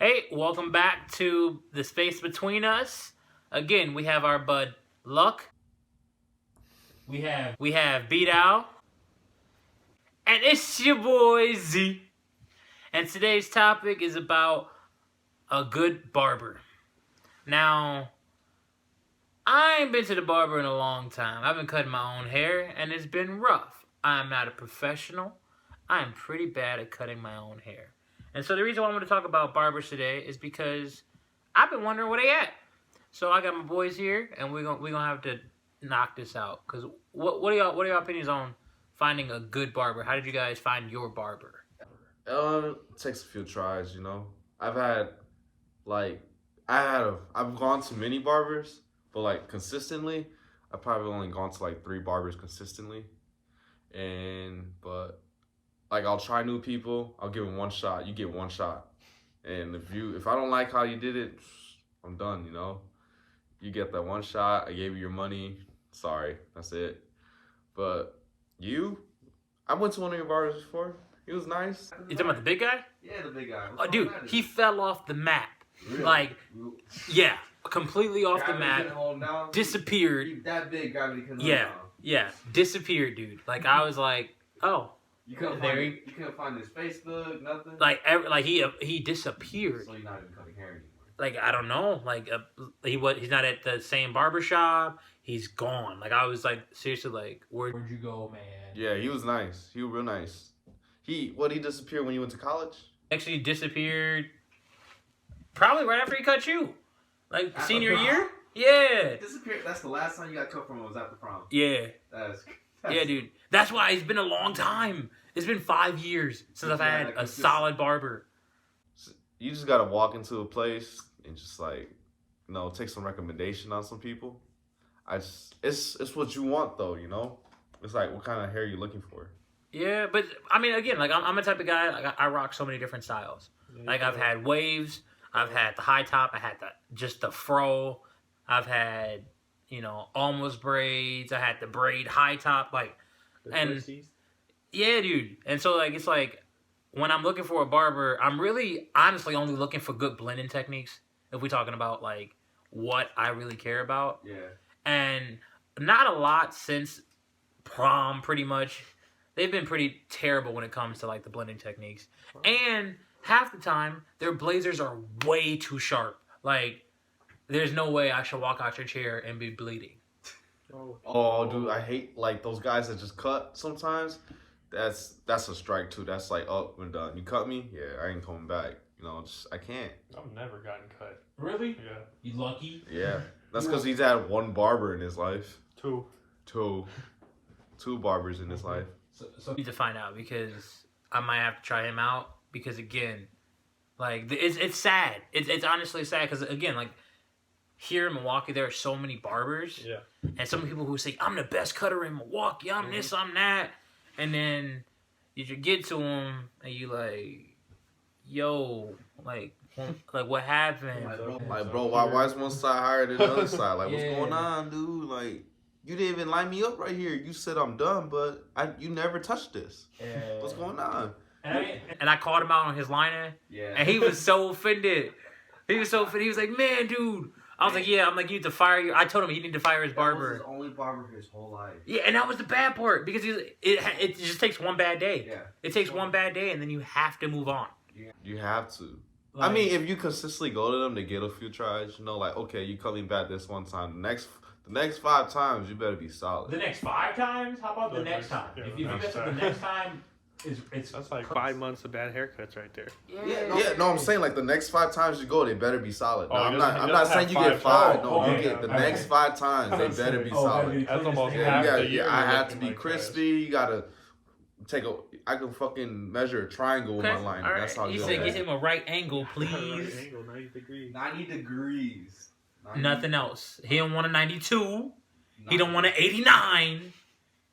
Hey, welcome back to the space between us. Again, we have our bud Luck. We have Beat Out. And it's your boy Z. And today's topic is about a good barber. Now, I ain't been to the barber in a long time. I've been cutting my own hair, and it's been rough. I am not a professional. I am pretty bad at cutting my own hair. And so the reason why I want to talk about barbers today is because I've been wondering where they at. So I got my boys here, and we're gonna have to knock this out. Cause what are your opinions on finding a good barber? How did you guys find your barber? It takes a few tries, you know. I've gone to many barbers, but like consistently, I've probably only gone to like 3 barbers consistently. But I'll try new people. I'll give them one shot. You get one shot, and if I don't like how you did it, I'm done. You know, you get that one shot. I gave you your money. Sorry, that's it. But I went to one of your barbers before. He was nice. You talking about the big guy? Yeah, the big guy. Oh, dude, he fell off the map. Really? Completely off the map. Disappeared. That big guy, he couldn't Yeah, disappeared, dude. Like I was like, oh. You couldn't find his Facebook, nothing. He disappeared. So you're not even cutting hair anymore. Like I don't know. Like he's not at the same barbershop. He's gone. Like I was like seriously like where'd you go, man? Yeah, he was nice. He was real nice. He disappeared when you went to college? Actually disappeared probably right after he cut you. Like at senior year? Yeah. Disappeared. That's the last time you got cut from him was at the prom. Yeah. That's yeah, dude. That's why it's been a long time. It's been 5 years since I've had a solid barber. You just gotta walk into a place and just take some recommendation on some people. It's what you want though, you know. It's like what kind of hair you looking for. Yeah, but I mean, again, like I'm a type of guy. Like I rock so many different styles. Like I've had waves. I've had the high top. I had just the fro. I've had almost braids. I had the braid high top. Yeah, dude. And so it's like when I'm looking for a barber, I'm really honestly only looking for good blending techniques. If we're talking about like what I really care about. Yeah. And not a lot since prom, pretty much. They've been pretty terrible when it comes to like the blending techniques. And half the time, their blazers are way too sharp. Like, there's no way I should walk out your chair and be bleeding. Oh, dude, I hate like those guys that just cut sometimes. That's a strike too. That's like, oh, we're done. You cut me? Yeah, I ain't coming back. I can't. I've never gotten cut. Really? Yeah. You lucky? Yeah. That's because he's had one barber in his life. Two barbers in his life. So I need to find out because I might have to try him out because again, like it's sad. It's honestly sad because again, like here in Milwaukee, there are so many barbers. Yeah. And some people who say I'm the best cutter in Milwaukee. I'm this. I'm that. And then you should get to them and you like, yo, like what happened? Like, bro, why is one side higher than the other side? Like, what's going on, dude? Like, you didn't even line me up right here. You said I'm done, but you never touched this. Yeah. What's going on? And I called him out on his line, Yeah. and he was so offended. He was his like, man, dude. I was like, yeah. I'm like, you need to fire I told him he needed to fire his barber. That was his only barber his whole life. Yeah, and that was the bad part because it just takes one bad day. Yeah. It takes one bad day, and then you have to move on. You have to. Like, I mean, if you consistently go to them to get a few tries, like, okay, you coming back this one time. The next 5 times, you better be solid. the next 5 times? How about the The next next- time? yeah, If the you next mess up the time. next time, it's That's like 5 months of bad haircuts right there. I'm saying like the next 5 times you go, they better be solid. Oh, No, he I'm doesn't- not he saying doesn't you have get 5 5. No, tries. you Okay, get the okay. next 5 times, they better be solid. That's almost Yeah, half you gotta, the year. I you're have to looking be like crispy. You gotta I can fucking measure a triangle with my line. All right. That's how He you said, do get it. him a right angle, trash. please. Right angle, 90 degrees. 90 degrees. Nothing else. He don't want a 92. He don't want an 89.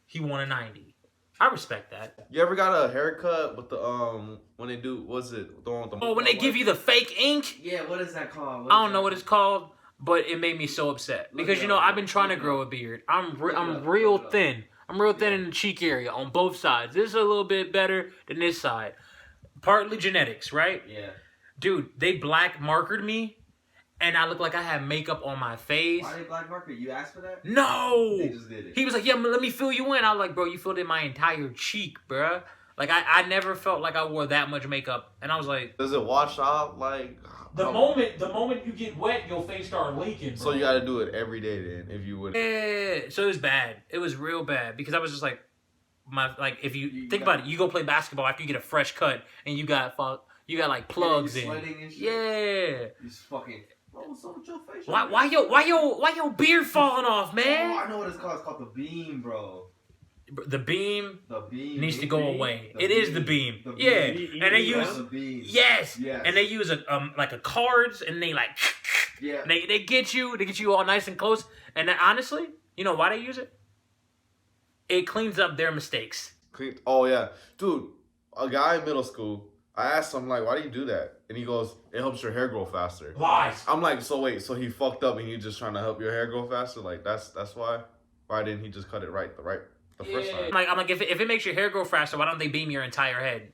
He want a 90. I respect that. You ever got a haircut with the when they do what's it the one with the Oh, when they give you the fake ink? Yeah, what is that called? I don't know what it's called, but it made me so upset because I've been trying to grow a beard. I'm real thin. I'm real thin in the cheek area on both sides. This is a little bit better than this side. Partly genetics, right? Yeah. Dude, they black markered me, and I look like I had makeup on my face. Why they black market? You asked for that? No! They just did it. He was like, yeah, let me fill you in. I was like, bro, you filled in my entire cheek, bruh. Like, I never felt like I wore that much makeup. And I was like... Does it wash off? Like... The moment you get wet, your face start leaking, bro. So you gotta do it every day then, if you would. Yeah, so it was bad. It was real bad. Because I was just like... if you think about it, you go play basketball after you get a fresh cut, and you got like plugs in. And shit. Yeah. You fucking... Bro, what's up with your face? Why your beard falling off, man? Oh, I know what it's called. It's called the beam, bro. The beam needs to The go beam? away. The It is beam. the beam. The Yeah, beam. and they That's use the beam. yes, Yes. and they use a cards, and they like Yeah. they get you all nice and close. And then, honestly, you know why they use it? It cleans up their mistakes. Oh yeah, dude. A guy in middle school. I asked him like, "Why do you do that?" And he goes, "It helps your hair grow faster." Lies. I'm like, "So wait, so he fucked up and you just trying to help your hair grow faster? Like that's why? Why didn't he just cut it the first time?" I'm like, if it makes your hair grow faster, why don't they beam your entire head?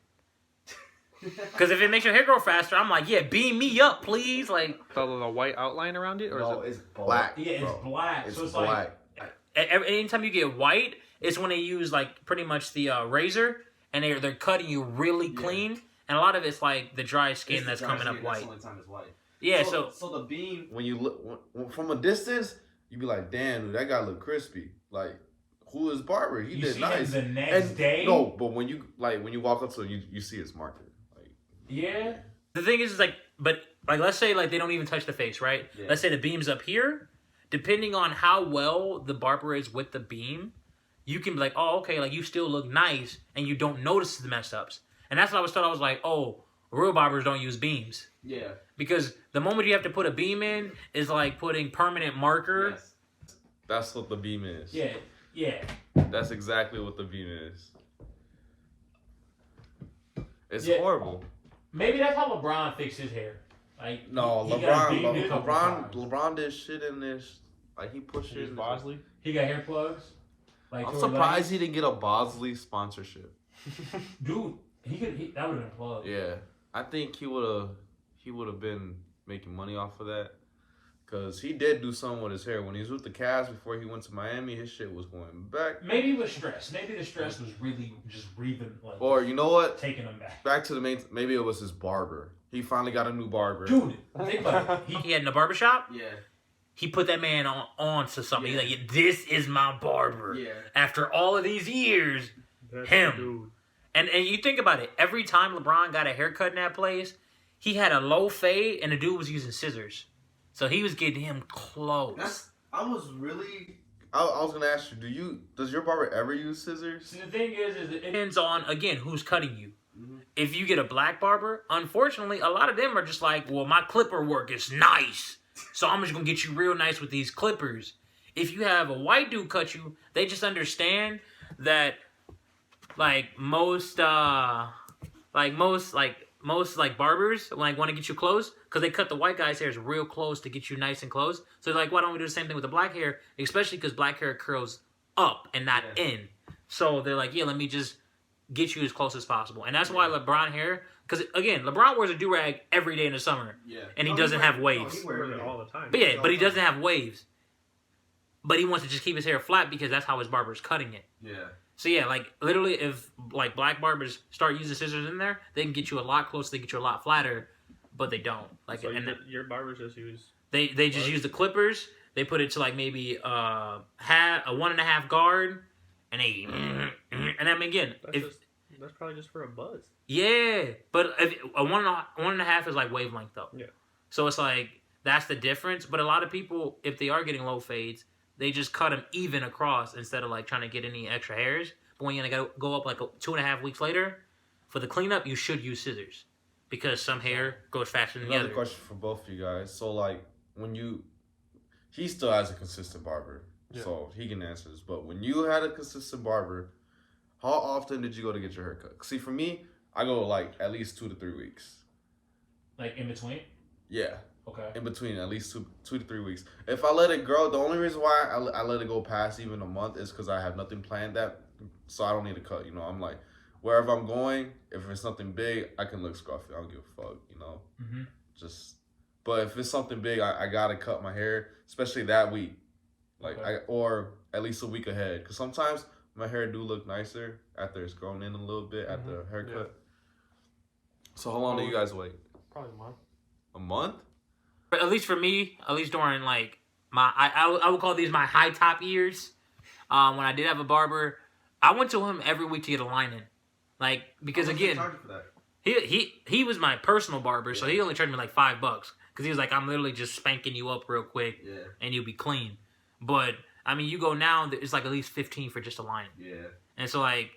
Because if it makes your hair grow faster, I'm like, yeah, beam me up, please. Like The white outline around it, or No, is it? it's Black. yeah, it's bro. black. It's so it's black. like anytime you get white, it's when they use like pretty much the razor, and they're cutting you really clean. And a lot of it's like the dry skin It's the that's dry coming skin, up that's white. the only time it's white. Yeah, So the beam. When you look from a distance, you be like, "Damn, dude, that guy look crispy." Like, who is Barber? He did nice. the next day. No, but when you walk up to him, you see his marker. Like, Yeah. The thing is like, but like, let's say like they don't even touch the face, right? Yeah. Let's say the beam's up here. Depending on how well the barber is with the beam, you can be like, oh, okay, like you still look nice, and you don't notice the mess ups. And that's what I was told. I was like, oh, real barbers don't use beams. Yeah. Because the moment you have to put a beam in is like putting permanent marker. Yes. that's what the beam is. Yeah. That's exactly what the beam is. It's Yeah. horrible. Maybe that's how LeBron fixed his hair. Like No, he got beamed a couple times. LeBron did shit in this. Like he pushed it. Bosley? He got hair plugs. Like I'm Tory surprised Lanez. he didn't get a Bosley sponsorship. Dude, that would have been plugged. Yeah, I think he would have been making money off of that. Cause he did do something with his hair when he was with the Cavs before he went to Miami. His shit was going back. Maybe it was stress. Maybe the stress was really just breathing, like, Or you know what? taking him back. Back to the main. Maybe it was his barber. He finally got a new barber. Dude, think about it. He had in the barbershop. Yeah. He put that man on to something. Yeah. He's like, this is my barber. Yeah. After all of these years. That's Him. the dude. And you think about it. Every time LeBron got a haircut in that place, he had a low fade, and the dude was using scissors. So he was getting him close. I was really. I was gonna ask you, does your barber ever use scissors? See, the thing is it depends on, again, who's cutting you. Mm-hmm. If you get a black barber, unfortunately, a lot of them are just like, well, my clipper work is nice, so I'm just gonna get you real nice with these clippers. If you have a white dude cut you, they just understand that, most barbers like want to get you close because they cut the white guy's hairs real close to get you nice and close. So like, why don't we do the same thing with the black hair? Especially because black hair curls up and not in. So they're like, yeah, let me just get you as close as possible. And that's why LeBron hair, because again, LeBron wears a do-rag every day in the summer. Yeah. And he doesn't have waves. He Wear wears it all the time. But yeah, but he doesn't have waves. But he wants to just keep his hair flat because that's how his barber's cutting it. Yeah. So yeah, like literally, if like black barbers start using scissors in there, they can get you a lot closer. They get you a lot flatter, but they don't. Like, So and your barbers just use. they just use the clippers. They put it to like maybe a 1.5 guard, and they and I mean again, That's probably just for a buzz. yeah, but if a 1.5 is like wavelength though. Yeah. So it's like that's the difference. But a lot of people, if they are getting low fades, they just cut them even across instead of like trying to get any extra hairs. But when you're gonna go up like 2.5 weeks later for the cleanup, you should use scissors because some hair goes faster than the Another other. question for both of you guys. So like he still has a consistent barber, so he can answer this. But when you had a consistent barber, how often did you go to get your haircut? See, for me, I go like at least 2 to 3 weeks. Like in between. Yeah. Okay. In between, at least 2 to 3 weeks. If I let it grow, the only reason why I let it go past even a month is because I have nothing planned so I don't need to cut. You know, I'm like, wherever I'm going, if it's something big, I can look scruffy. I don't give a fuck, you know. Mm-hmm. Just, but if it's something big, I gotta cut my hair, especially that week, like or at least a week ahead, because sometimes my hair do look nicer after it's grown in a little bit at the haircut. Yeah. So how long do you guys wait? Probably a month. A month? But at least for me, at least during like I would call these my high top years. When I did have a barber, I went to him every week to get a line in, like because again, he was my personal barber, so he only charged me like $5 because he was like, I'm literally just spanking you up real quick, and you'll be clean. But I mean, you go now, it's like at least 15 for just a line. Yeah. And so like,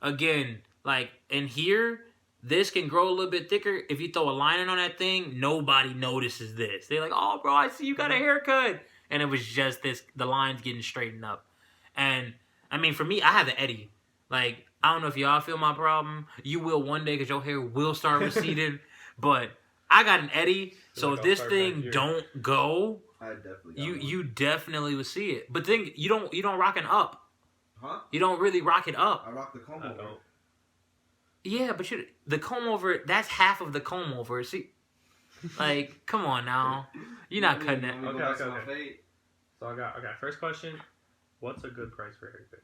again, like in here, this can grow a little bit thicker. If you throw a lining on that thing, nobody notices this. They're like, oh, bro, I see you got a haircut. And it was just this, the lines getting straightened up. And, I mean, for me, I have an eddy. Like, I don't know if y'all feel my problem. You will one day because your hair will start receding. But I got an eddy. So like if this thing don't go, I definitely you definitely will see it. But then you don't rock it up. Huh? You don't really rock it up. I rock the comb over. Yeah, but the comb over, that's half of the comb over. See, like, come on now. You're not cutting that. Okay. So I got first question. What's a good price for a haircut?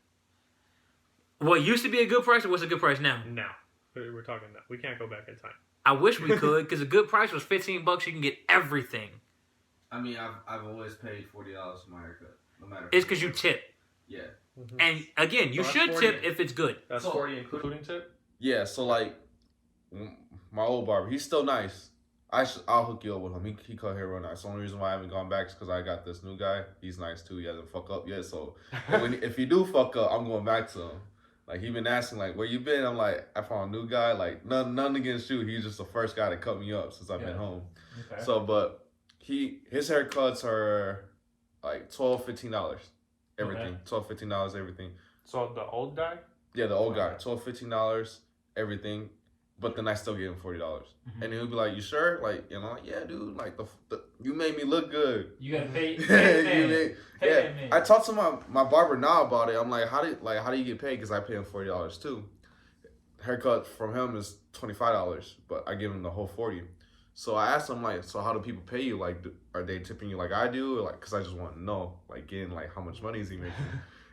What used to be a good price or what's a good price now? Now. We're talking now. We can't go back in time. I wish we could, because a good price was $15. You can get everything. I mean, I've always paid $40 for my haircut, no matter. It's because you tip. Yeah. Mm-hmm. And again, you should tip if it's good. That's 40 including tip? Yeah, so like my old barber, he's still nice. I'll hook you up with him. He cut hair real nice. The only reason why I haven't gone back is because I got this new guy. He's nice too. He hasn't fucked up yet. So if he do fuck up, I'm going back to him. Like he been asking like, where you been? I'm like, I found a new guy. Like none against you. He's just the first guy to cut me up since I've been home. Okay. So but his haircuts are like $12, $15. Everything. $12, $15, everything. So the old guy? Yeah, the old guy. $12, $15, everything. But then I still give him $40. Mm-hmm. And he'll be like, you sure? Like, you know, like, yeah, dude, like you made me look good. You gotta pay man. I talked to my barber now about it. I'm like, how do you get paid? Because I pay him $40 too. Haircut from him is $25, but I give him the whole $40. So I asked him like, so how do people pay you? Like, are they tipping you like I do? Or like, cause I just want to know, like, getting like how much money is he making?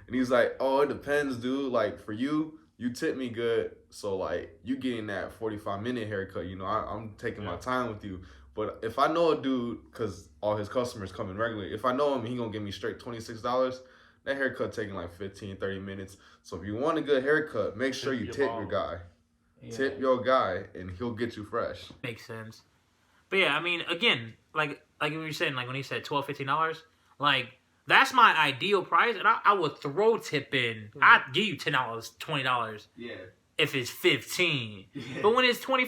And he's like, oh, it depends, dude. Like for you tip me good, so like you getting that 45-minute haircut. You know, I'm taking my time with you. But if I know a dude, cause all his customers come in regularly, if I know him, he gonna give me straight $26. That haircut taking like 15, 30 minutes. So if you want a good haircut, make sure you tip your guy. Yeah. Tip your guy, and he'll get you fresh. Makes sense. But yeah, I mean, again, like when you're saying, like when he said $12, $15, like that's my ideal price, and I would throw tip in. I'd give you $10, $20. Yeah. If it's $15, but when it's $25,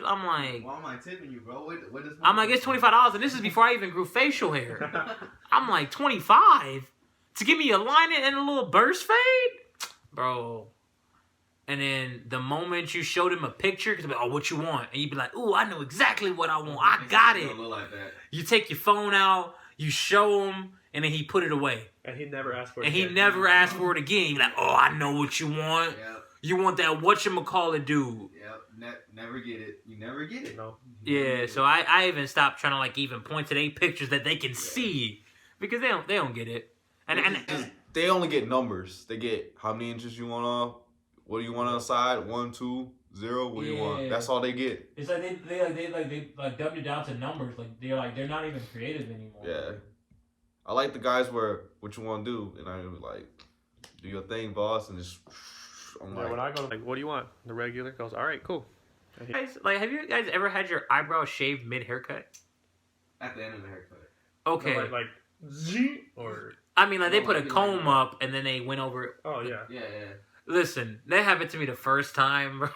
I'm like, why am I tipping you, bro? What is I'm like, it's $25, and this is before I even grew facial hair. I'm like, 25 to give me a line and a little burst fade, bro. And then the moment you showed him a picture, because oh, what you want? And you'd be like, ooh, I know exactly what I want. I got it. Like that. You take your phone out, you show him, and then he put it away. And he never asked for it again. again. And he never asked for it again. You'd be like, oh, I know what you want. Yep. You want that whatchamacallit dude. Yep. Never get it. You never get it. No. Yeah, so I even stopped trying to like even point to their pictures that they can see. Because they don't get it. And they only get numbers. They get how many inches you want off. What do you want on the side? 1, 2, 0. What do you want? That's all they get. It's like they dumbed it down to numbers. Like they're not even creative anymore. Yeah, I like the guys where what you want to do, and I was like, do your thing, boss, and just. I'm like, when I go like, what do you want? The regular goes, all right, cool. Guys, like, have you guys ever had your eyebrows shaved mid haircut? At the end of the haircut. Okay. No, like Z or. I mean, like they put a comb up and then they went over it. Oh yeah. Yeah. Listen, that happened to me the first time, bro.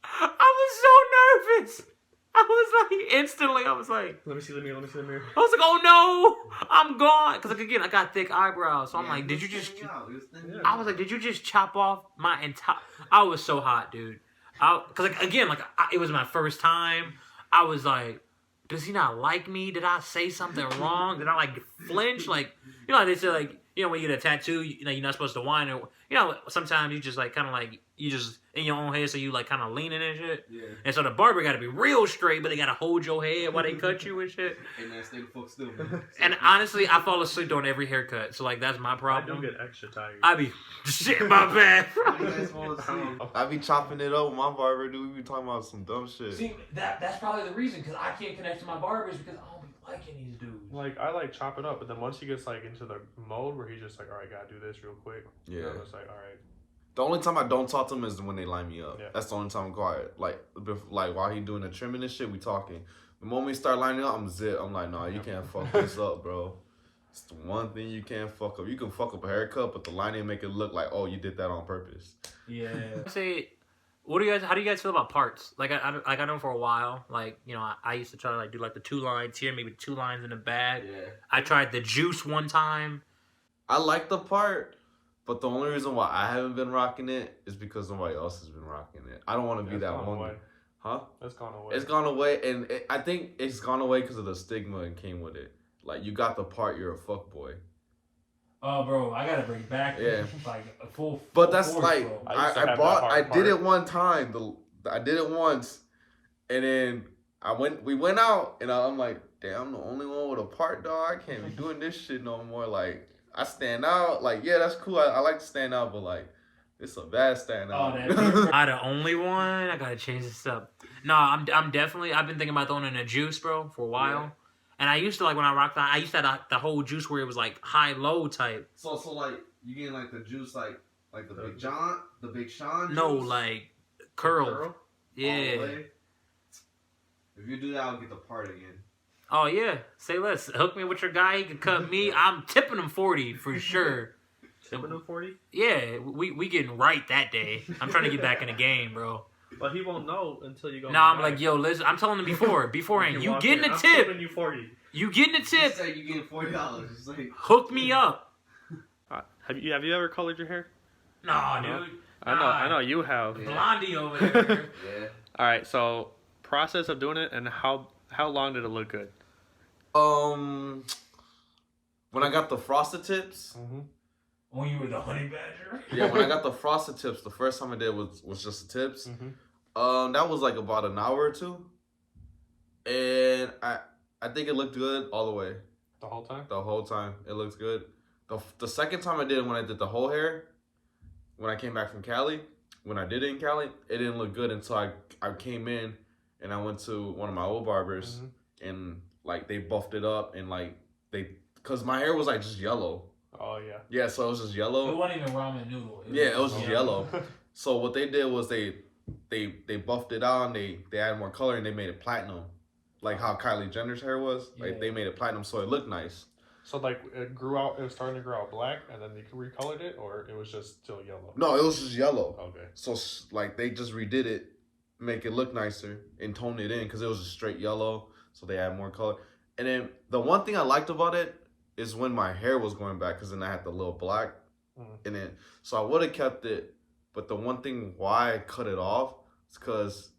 I was so nervous. I was like, instantly, I was like... Let me see the mirror. I was like, oh no, I'm gone. Because, like, again, I got thick eyebrows. So I'm like, did you just... I was like, did you just chop off my entire... I was so hot, dude. Because, like, again, like, it was my first time. I was like, does he not like me? Did I say something wrong? Did I, like, flinch? Like, you know, they say, like, you know, when you get a tattoo, you know, you're not supposed to whine. Or, you know, sometimes you just, like, kind of, like, you just in your own head, so you like kind of leaning and shit. Yeah. And so the barber got to be real straight, but they got to hold your head while they cut you and shit. Hey man, stay the fuck still, man. And honestly, I fall asleep on every haircut, so like that's my I problem. do get extra tired. I be shit my bad. You guys fall asleep. I be chopping it up with my barber, dude. We be talking about some dumb shit. See, that's probably the reason, because I can't connect to my barbers because I don't be liking these dudes. Like, I like chop it up, but then once he gets like into the mode where he's just like, all right, gotta do this real quick. Yeah. I'm just like, all right. The only time I don't talk to him is when they line me up. Yeah. That's the only time I'm quiet. Like while he doing the trimming and shit, we talking. The moment he start lining up, I'm zip. I'm like, nah, you can't fuck this up, bro. It's the one thing you can't fuck up. You can fuck up a haircut, but the lining make it look like, oh, you did that on purpose. Yeah. Say, how do you guys feel about parts? Like I know for a while, like, you know, I used to try to like do like the 2 lines here, maybe 2 lines in the back. Yeah. I tried the juice one time. I like the part, but the only reason why I haven't been rocking it is because somebody else has been rocking it. I don't want to be that one. Away. Huh? That's gone away. It's gone away, and I think it's gone away because of the stigma and came with it. Like, you got the part, you're a fuckboy. Oh, bro, I gotta bring back Yeah. like a full. But that's force, like, bro. I did it one time. I did it once, and then we went out, and I'm like, damn, I'm the only one with a part, dog. I can't be doing this shit no more. Like, I stand out. Like, yeah, that's cool. I like to stand out, but like, it's a bad stand out. I the only one. I gotta change this up. No, I'm definitely. I've been thinking about throwing in a juice, bro, for a while. Yeah. And I used to like when I rocked. I used to have the whole juice where it was like high low type. So like you getting like the juice like the Big John, the Big Sean juice? No, like curl. All the Yeah. way? If you do that, I'll get the part again. Oh yeah. Say less. Hook me with your guy. He can cut me. I'm tipping him 40 for sure. Tipping him 40? Yeah, we getting right that day. I'm trying to get back in the game, bro. But he won't know until you go. Nah, I'm like, yo, listen. I'm telling him beforehand. You getting a I'm tip? tipping you 40. You getting a You tip? say you getting $40. It's like Hook me up. Have you ever colored your hair? Nah, No. dude. I know you have. Yeah. Blondie over there. yeah. All right, so process of doing it and how long did it look good? When I got the frosted tips. Mm-hmm. When you were the honey badger? Yeah, when I got the frosted tips, the first time I did was just the tips. Mm-hmm. That was like about an hour or 2, and I think it looked good all the way. The whole time? The whole time it looked good. The second time I did it, when I did the whole hair, when I came back from Cali, when I did it in Cali, it didn't look good until I came in and I went to one of my old barbers, and like they buffed it up and like cause my hair was like just yellow. Oh yeah. Yeah, so it was just yellow. It wasn't even ramen noodle. It was just yellow. So what they did was they buffed it out and they added more color and they made it platinum, like how Kylie Jenner's hair was. Like they made it platinum, so it looked nice. So like it grew out. It was starting to grow out black, and then they recolored it, or it was just still yellow. No, it was just yellow. Okay. So like they just redid it, make it look nicer and tone it in because it was just straight yellow. So they add more color. And then the one thing I liked about it is when my hair was going back, because then I had the little black in it. So I would have kept it, but the one thing why I cut it off is because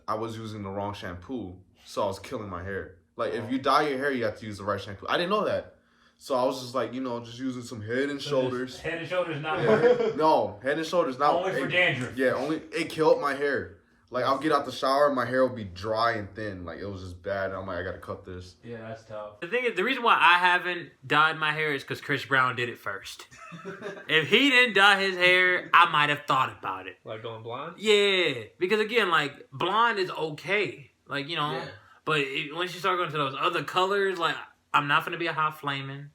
I was using the wrong shampoo. So I was killing my hair. Like, if you dye your hair, you have to use the right shampoo. I didn't know that. So I was just like, just using some Head and Shoulders. Head and Shoulders not No, Head and Shoulders not. only for dandruff. Yeah, it killed my hair. Like, I'll get out the shower and my hair will be dry and thin. Like, it was just bad. I'm like, I gotta cut this. Yeah, that's tough. The thing is, the reason why I haven't dyed my hair is because Chris Brown did it first. If he didn't dye his hair, I might have thought about it. Like going blonde? Yeah, because again, like, blonde is okay. Like, Yeah. but once you start going to those other colors, like, I'm not finna be a hot flaming.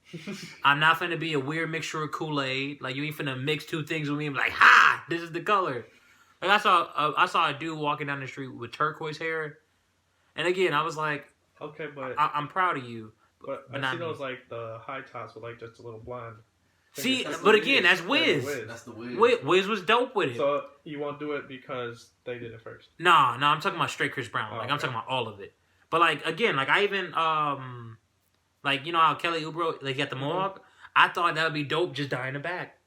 I'm not finna be a weird mixture of Kool-Aid. Like, you ain't finna mix 2 things with me and be like, ha, this is the color. Like, I saw a dude walking down the street with turquoise hair, and again, I was like, Okay, but I'm proud of you. but I not see me. those like the high tops with like just a little blonde. See, That's but the again, that's Wiz. That's the Wiz. Wiz was dope with it. So you won't do it because they did it first. Nah, I'm talking about straight Chris Brown. Oh, Like, I'm okay. talking about all of it. But, like, again, like, I even, like, you know how Kelly Oubre, like, got the mohawk? I thought that would be dope just dyeing the back.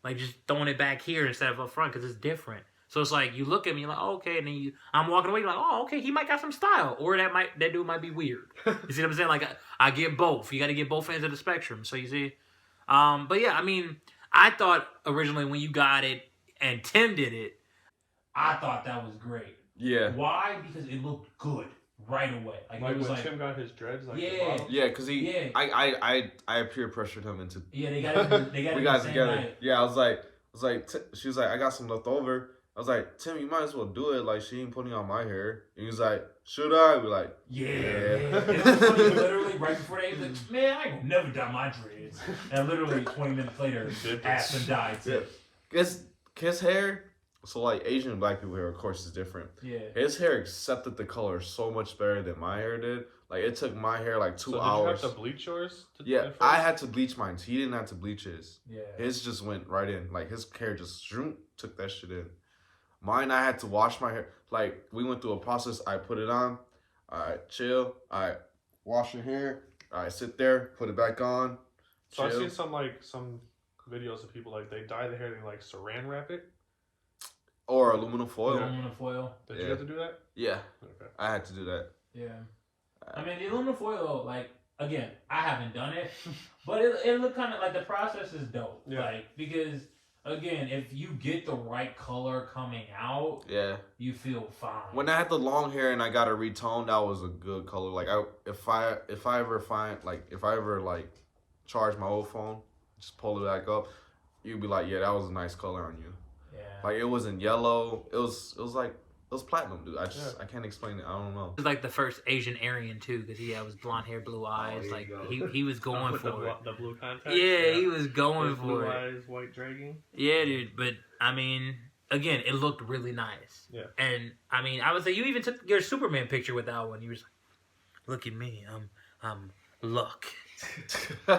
Like, just throwing it back here instead of up front because it's different. So it's like, you look at me, you're like, oh, okay, and then I'm walking away, you're like, oh, okay, he might got some style. Or that dude might be weird. You see what I'm saying? Like, I get both. You got to get both ends of the spectrum. So you see? But, yeah, I mean, I thought originally when you got it, and Tim did it, I thought that was great. Yeah. Why? Because it looked good right away. Like it was when like Tim got his dreads, like Yeah. the bottom. Yeah, because he, Yeah. I peer pressured him into. They got it. They got We it got the it same together. night. Yeah, I was like, she was like, I got some left over. I was like, Tim, you might as well do it. Like, she ain't putting on my hair. And he was like, should I? We're like, Yeah. Yeah. And it was funny, literally right before they was like, man, I ain't gonna never dye my dreads. And literally 20 minutes later, asked and dyed too. his hair. So like Asian and black people hair, of course, is different. Yeah. His hair accepted the color so much better than my hair did. Like it took my hair like 2 So hours. did you have to bleach yours? Yeah, I had to bleach mine. He didn't have to bleach his. Yeah. His just went right in. Like his hair just took that shit in. Mine, I had to wash my hair. Like we went through a process. I put it on. I chill. I wash your hair. I sit there, put it back on. So I've chill. seen some videos of people like they dye the hair and like saran wrap it. Or aluminum foil. Aluminum foil. Did you have to do that? Yeah, Okay. I had to do that. Yeah. I mean, the aluminum foil, like, again, I haven't done it, but it looked kind of like the process is dope. Yeah. Like, because, again, if you get the right color coming out, Yeah. you feel fine. When I had the long hair and I got it retoned, that was a good color. Like if I ever charge my old phone, just pull it back up, you'd be like, yeah, that was a nice color on you. Yeah. Like it wasn't yellow. It was platinum, dude. I can't explain it. I don't know. He was like the first Asian Aryan, too, because he had blonde hair, blue eyes. there Like, you he was going With for it. the blue contacts. Yeah, he was going With for blue it. eyes, white dragging. Yeah, dude. But, I mean, again, it looked really nice. Yeah. And, I mean, I would say you even took your Superman picture with that one. You was like, look at me. I'm Luck. Dude,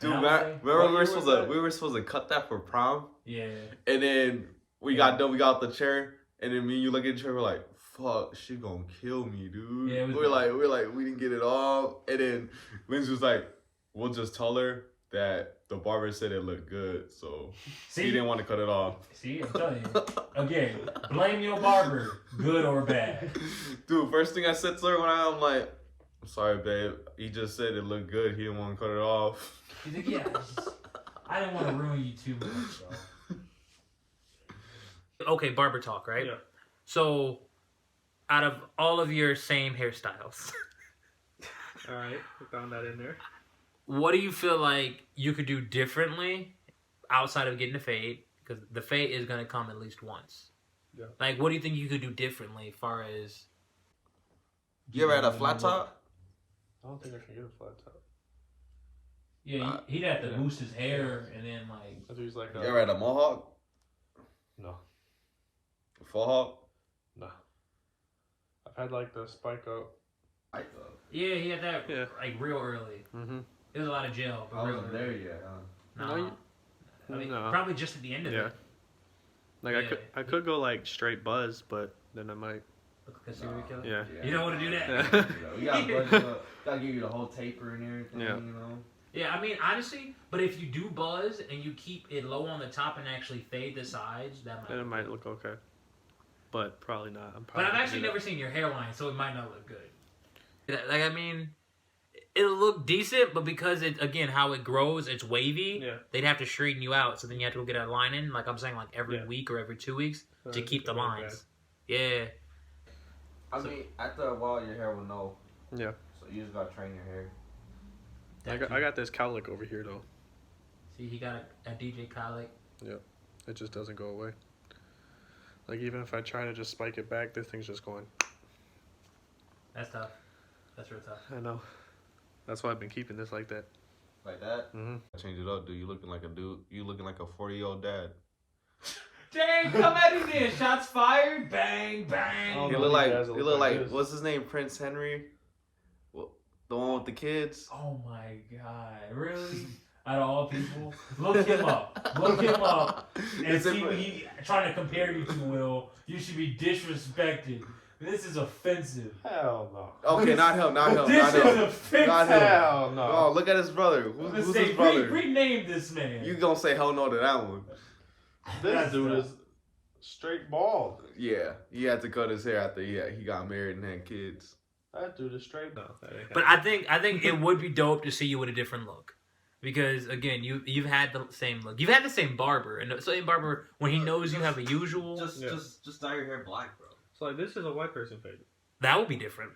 And I was like, remember what we year was that? were supposed to cut that for prom, Yeah. and then we got done. We got out the chair, and then me and you look at the chair. We're like, "Fuck, she gonna kill me, dude." Yeah, it was we're like, we didn't get it all, and then Lindsay was like, "We'll just tell her that the barber said it looked good, so See? he didn't want to cut it off." See, I'm telling you. Again, blame your barber, good or bad. Dude, first thing I said to her when I'm like, "I'm sorry, babe. He just said it looked good. He didn't want to cut it off." He's like, yeah, I didn't want to ruin you too much, so. Okay, barber talk, right? Yeah. So, out of all of your same hairstyles, All right, we found that in there. what do you feel like you could do differently outside of getting a fade? Because the fade is going to come at least once. Yeah. Like, what do you think you could do differently as far as... You ever had a flat top? I don't think I can get a flat top. Yeah, he'd have to boost his hair and then, like... I think it's like You ever had a mohawk? No. A full hawk? No. I've had like the spike up. Yeah, he had that, Yeah. like, real early. Mm-hmm. It was a lot of gel, but I real wasn't early. there yet. No. No, I mean, no. probably just at the end of Yeah. it. Like Yeah. I could go like straight buzz, but then I might. Look like a serial killer. Yeah. You don't want to do that. Yeah. We gotta give you the whole taper and everything. Yeah. You know. Yeah, I mean, honestly, but if you do buzz and you keep it low on the top and actually fade the sides, that might. Then it look might good. look okay. But probably not. I'm But probably I've gonna actually do never seen your hairline, so it might not look good. Like, I mean, it'll look decent, but because it, again, how it grows, it's wavy. Yeah. They'd have to straighten you out, so then you have to go get a line in. Like I'm saying, like every week or every 2 weeks to keep the lines. Yeah. I mean, after a while, your hair will know. Yeah. So you just gotta train your hair. I got this cowlick over here though. See, he got a DJ colic. It just doesn't go away. Like even if I try to just spike it back, this thing's just going. That's tough. That's real tough. I know. That's why I've been keeping this like that. Like that. Mm-hmm. Change it up, dude. You looking like a dude. You looking like a 40-year-old dad. Dang, come at him then. Shots fired. Bang, bang. Oh, He no, look he like doesn't he look look like like this. what's his name? Prince Henry. The one with the kids. Oh my god, really? Out of all people, look him up. Look him up and Is it see what Prin- he trying to compare you to. Will you should be disrespected? This is offensive. Hell no. Okay, not him. Not him. This Not is him. offensive. Not him. Hell no. Oh, look at his brother. Let's Who's say, his brother? rename this man. You gonna say hell no to that one? This That's dude tough. is straight bald. Yeah, he had to cut his hair after he got married and had kids. That dude is straight. No, that ain't But I think it would be dope to see you with a different look. Because again, you've had the same look. You've had the same barber, and the same barber when he knows you have a usual. Just dye your hair black, bro. So like this is a white person fade. That would be different.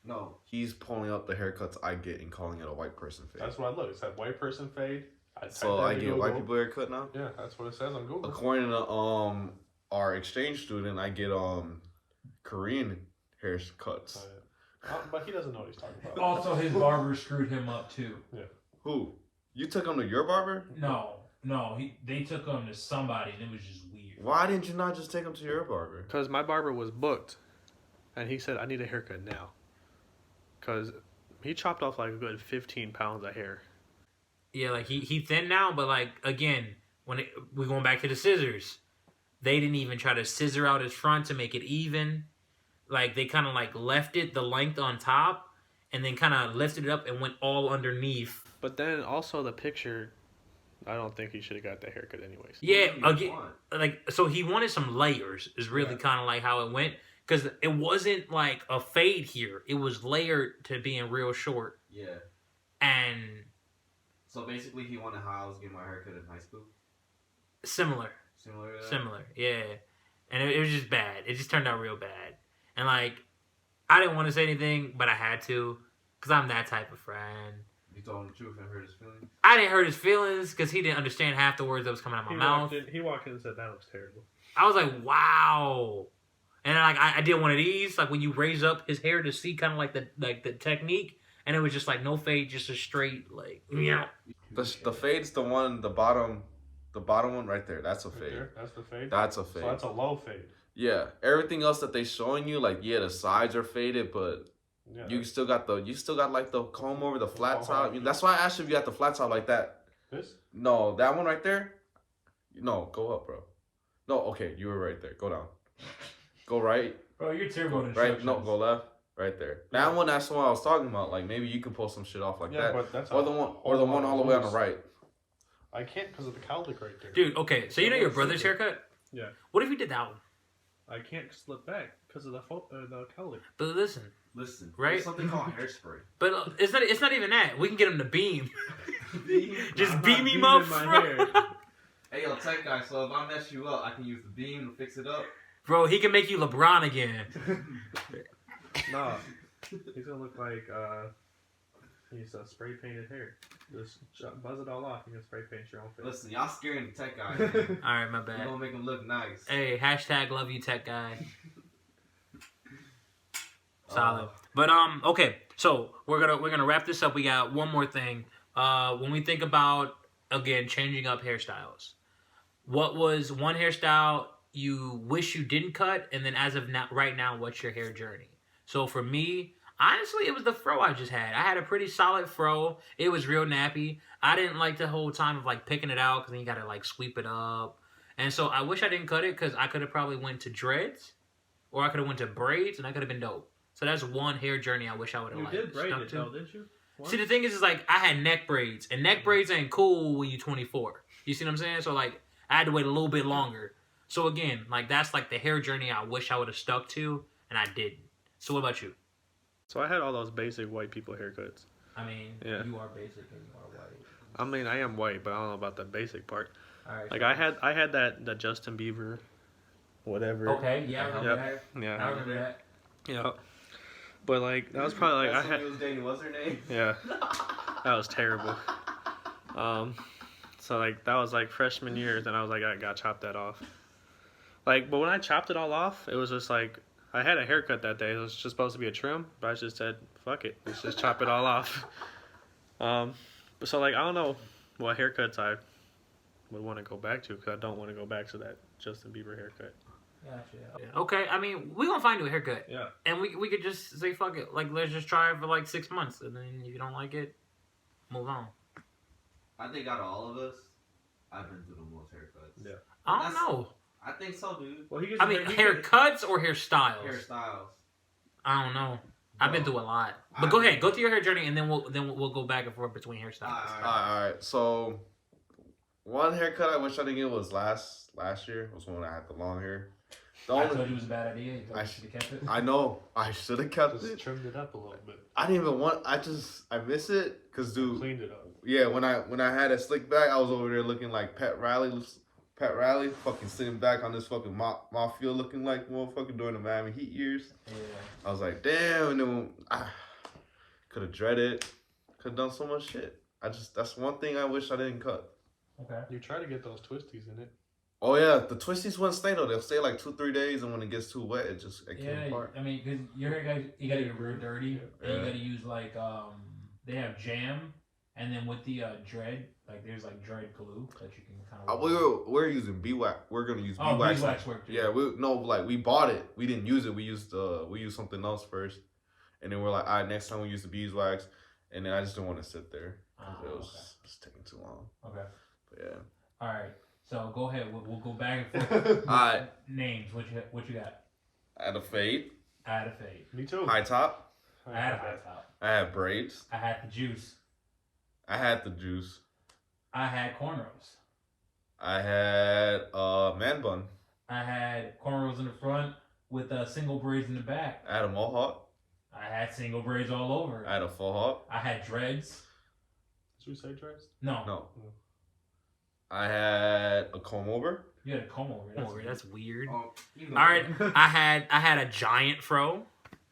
No. He's pulling up the haircuts I get and calling it a white person fade. That's what I look. It said white person fade. So I get white people haircut now? Yeah, that's what it says on Google. According to our exchange student, I get Korean haircuts. But he doesn't know what he's talking about. Also, his barber screwed him up too. Yeah. Who? You took him to your barber? No. They took him to somebody, and it was just weird. Why didn't you not just take him to your barber? Because my barber was booked, and he said I need a haircut now. Because he chopped off like a good 15 pounds of hair. Yeah, like he thin now, but like again, we're going back to the scissors. They didn't even try to scissor out his front to make it even. Like they kind of like left it the length on top, and then kind of lifted it up and went all underneath. But then also the picture, I don't think he should have got that haircut anyways. Yeah, again, like so he wanted some layers. Is really kind of like how it went, because it wasn't like a fade here. It was layered to being real short. Yeah. And so basically, he wanted how I was getting my haircut in high school. Similar, yeah. And it was just bad. It just turned out real bad. And like, I didn't want to say anything, but I had to, because I'm that type of friend. You told him the truth and hurt his feelings? I didn't hurt his feelings because he didn't understand half the words that was coming out of my mouth. He walked in and said, that was terrible. I was like, wow. And then, like, I did one of these, like when you raise up his hair to see kind of like the technique, and it was just like no fade, just a straight, like, yeah. The fade's the one, the bottom one right there. That's a fade. There, that's the fade? That's a fade. So that's a low fade. Yeah. Everything else that they showing you, like, yeah, the sides are faded, but yeah, you still got like the comb over the flat top. That's why I asked you if you got the flat top like that. This? No, that one right there. No, go up, bro. No, okay, you were right there. Go down. Go right. Bro, you're terrible at Right, no, go left. Right there. That one, that's the one I was talking about. Like, maybe you can pull some shit off like that. But that's or the one all the way on the right. I can't because of the cowlick right there. Dude, okay, so you know your brother's haircut? Yeah. What if you did that one? I can't slip back because of the cowlick. But listen, right? There's something called hairspray. But it's not even that. We can get him to beam. Just I'm beam not him up, beaming my bro. hair. Hey, yo, tech guy, so if I mess you up, I can use the beam to fix it up? Bro, he can make you LeBron again. Nah. He's gonna look like he's spray painted hair. Just buzz it all off. You can spray paint your own face. Listen, y'all scaring the tech guy. Alright, my You bad. gonna make him look nice. Hey, hashtag love you tech guy. Solid. But okay, so we're gonna wrap this up. We got one more thing. When we think about again changing up hairstyles, what was one hairstyle you wish you didn't cut, and then as of now, right now, what's your hair journey? So for me, honestly, it was the fro I just had. I had a pretty solid fro. It was real nappy. I didn't like the whole time of like picking it out because then you gotta like sweep it up. And so I wish I didn't cut it because I could have probably went to dreads, or I could have went to braids, and I could have been dope. So that's one hair journey I wish I would have like did braid stuck it to. though, didn't you? See, the thing is like I had neck braids, and neck braids ain't cool when you're 24. You see what I'm saying? So like I had to wait a little bit longer. So again, like that's like the hair journey I wish I would have stuck to, and I didn't. So what about you? So I had all those basic white people haircuts. I mean, Yeah. you are basic and you are white. I mean, I am white, but I don't know about the basic part. All right. Like so- I had that Justin Bieber, whatever. Okay. Yeah, I remember Yep. that. Yeah. I remember that. Yeah. But like that was probably like That's I when had. he was dating, what's her name? Yeah. That was terrible. So like that was like freshman year, then I was like I got chopped that off. Like, but when I chopped it all off, it was just like I had a haircut that day. It was just supposed to be a trim, but I just said fuck it, let's just chop it all off. So like I don't know what haircuts I would want to go back to because I don't want to go back to that Justin Bieber haircut. Gotcha. Okay, I mean, we gonna find you a haircut. Yeah. And we could just say fuck it. Like let's just try it for like 6 months, and then if you don't like it, move on. I think out of all of us, I've been through the most haircuts. Yeah. I don't know. I think so, dude. Well, I mean, haircuts or hairstyles? Hairstyles. I don't know. I've been Bro, through a lot. But go ahead, go through your hair journey, and then we'll go back and forth between hairstyles. All right. So, one haircut I wish I didn't get was last year was when I had the long hair. The I only, told you it was a bad idea. You I should have kept it. I know I should have kept Just it. trimmed it up a little bit. I didn't even want. I miss it because dude. Cleaned it up. Yeah, when I had a slick back, I was over there looking like Pat Riley, fucking sitting back on this fucking mafia looking like motherfucker during the Miami Heat years. Yeah. I was like, damn, and then I could have dreaded, could have done so much shit. That's one thing I wish I didn't cut. Okay. You try to get those twisties in it. Oh yeah, the twisties wouldn't stay though. They'll stay like 2-3 days, and when it gets too wet, it came apart. I mean, because your hair guys, you gotta get real dirty, and you Yeah. gotta use like they have jam, and then with the dread, like there's like dread glue that you can kind of. We're using beeswax. We're gonna use Oh, beeswax. beeswax work too. Yeah, we bought it. We didn't use it. We used something else first, and then we're like, all right, next time we use the beeswax, and then I just didn't want to sit there because it was taking too long. Okay. But yeah. All right. So go ahead. We'll go back and forth. All right. Names. What you got? I had a fade, I had a fade. Me too. high top. I had a high top. I had braids. I had the juice. I had the juice. I had cornrows. I had man bun. I had cornrows in the front with single braids in the back. I had a mohawk. I had single braids all over. I had a faux hawk. I had dreads. Did we say dress? No. No. I had a comb over. You had a comb over. That's weird. Oh, you know. All right. I had a giant fro.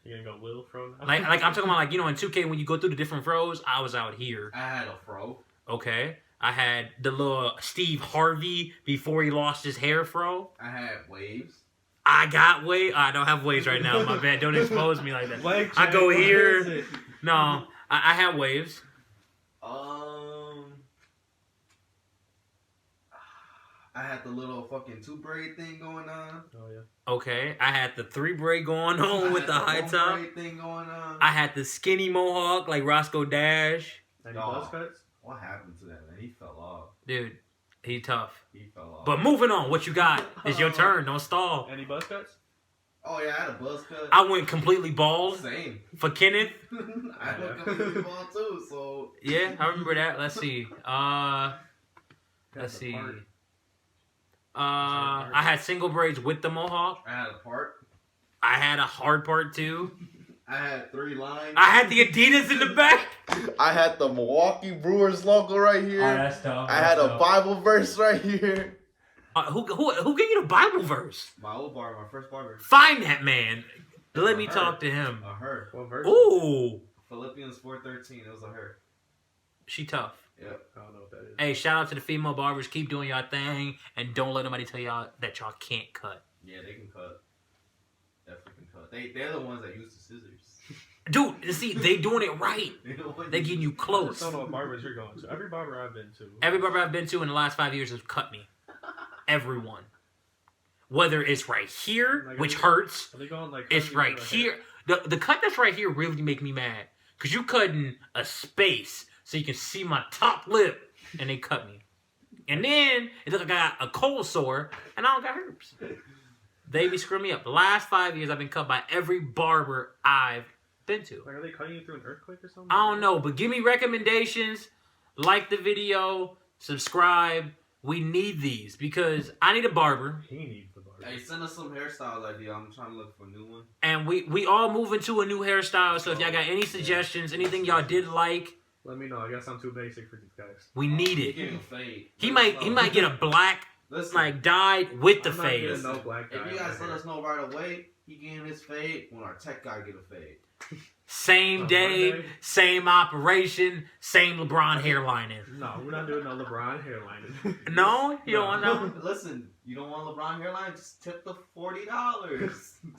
You gonna go Will Fro now? Like I'm talking about, like, you know, in 2K when you go through the different fros, I was out here. I had a fro. Okay. I had the little Steve Harvey before he lost his hair fro. I had waves. I got waves. I don't have waves right now. My bad. Don't expose me like that. Wait, I go Jay, here. what is it? No, I had waves. I had the little fucking 2-braid thing going on. Oh yeah. Okay. I had the 3 braid going on with the high one top. braid thing going on. I had the skinny mohawk like Roscoe Dash. Any Dog. buzz cuts? What happened to that man? He fell off. Dude, he tough. He fell off. But moving on, what you got? It's your turn. Don't stall. Any buzz cuts? Oh yeah, I had a buzz cut. I went completely bald Same. for Kenneth. I went completely bald too. So Yeah, I remember that. Let's see. Let's see. I had single braids with the mohawk. I had a part. I had a hard part too. I had 3 lines. I had the Adidas in the back. I had the Milwaukee Brewers logo right here. That's tough. I had a Bible verse right here. Who gave you the Bible verse? My old barber, my first barber. Find that man. Let me Her. talk to him. A her. What verse? Ooh, Philippians 4:13. It was a her. she tough. Yep. I don't know what that is. Hey, shout out to the female barbers. Keep doing y'all thing, and don't let nobody tell y'all that y'all can't cut. Yeah, they can cut. Definitely can cut. They're the ones that use the scissors. Dude, see, they doing it right. They getting you I just close. don't know what barbers you're going to. Every barber I've been to. Every barber I've been to in the last 5 years has cut me. Everyone. Whether it's right here, Like, which are they- hurts, Are they going like? it's cutting right your here. hair? The cut that's right here really make me mad. Because you cutting a space so you can see my top lip, and they cut me. And then it looks like I got a cold sore, and I don't got herpes. They be screwing me up. The last 5 years I've been cut by every barber I've been to. Like, are they cutting you through an earthquake or something? I don't know, but give me recommendations. Like the video, subscribe. We need these because I need a barber, He needs the barber. Hey, send us some hairstyles idea. I'm trying to look for a new one. and we all move into a new hairstyle. So if y'all got any suggestions, anything y'all did like, Let me know. I guess I'm too basic for these guys. we need He it. getting a fade. He might get a black Listen, like dyed with the I'm not fade. getting no black dye if you in guys my let hair. us know right away, he getting his fade when our tech guy get a fade. Same On day, Monday? same operation, same LeBron hairlining. No, we're not doing no LeBron hairline. No, you don't want no. Listen, you don't want LeBron hairline? Just tip the $40.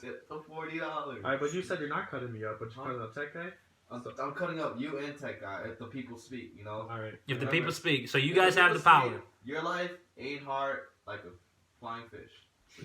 Tip the $40. Alright, but you said you're not cutting me up, but you're cutting up tech guy? I'm cutting up you and tech guy if the people speak, you know? Alright. If the Remember, people speak, so you If guys the have the people power. speak, your life ain't hard like a flying fish.